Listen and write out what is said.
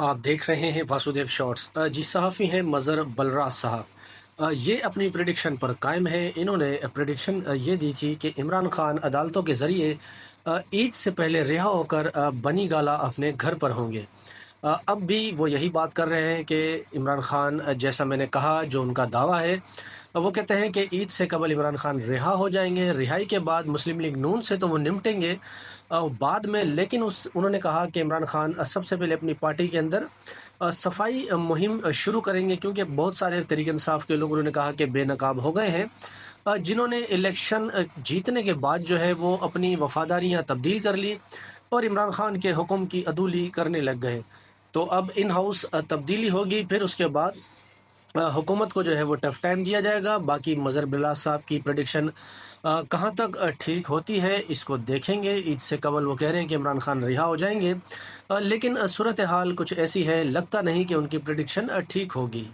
आप देख रहे हैं वासुदेव शॉर्ट्स। जी, सहाफ़ी हैं मज़हर बलराज साहब। ये अपनी प्रेडिक्शन पर कायम है। इन्होंने प्रेडिक्शन ये दी थी कि इमरान खान अदालतों के ज़रिए ईद से पहले रिहा होकर बनी गाला अपने घर पर होंगे। अब भी वो यही बात कर रहे हैं कि इमरान खान, जैसा मैंने कहा, जो उनका दावा है, वो कहते हैं कि ईद से कबल इमरान खान रिहा हो जाएंगे। रिहाई के बाद मुस्लिम लीग नून से तो वो निपटेंगे बाद में, लेकिन उन्होंने कहा कि इमरान खान सबसे पहले अपनी पार्टी के अंदर सफाई मुहिम शुरू करेंगे, क्योंकि बहुत सारे तहरीक इंसाफ के लोग, उन्होंने कहा कि बेनकाब हो गए हैं, जिन्होंने इलेक्शन जीतने के बाद जो है वो अपनी वफादारियां तब्दील कर ली और इमरान खान के हुक्म की अदूली करने लग गए। तो अब इन हाउस तब्दीली होगी, फिर उसके बाद हुकूमत को जो है वो टफ टाइम दिया जाएगा। बाकी मज़हर बिलास साहब की प्रेडिक्शन कहाँ तक ठीक होती है, इसको देखेंगे। ईद से कबल वो कह रहे हैं कि इमरान खान रिहा हो जाएंगे, लेकिन सूरत हाल कुछ ऐसी है, लगता नहीं कि उनकी प्रेडिक्शन ठीक होगी।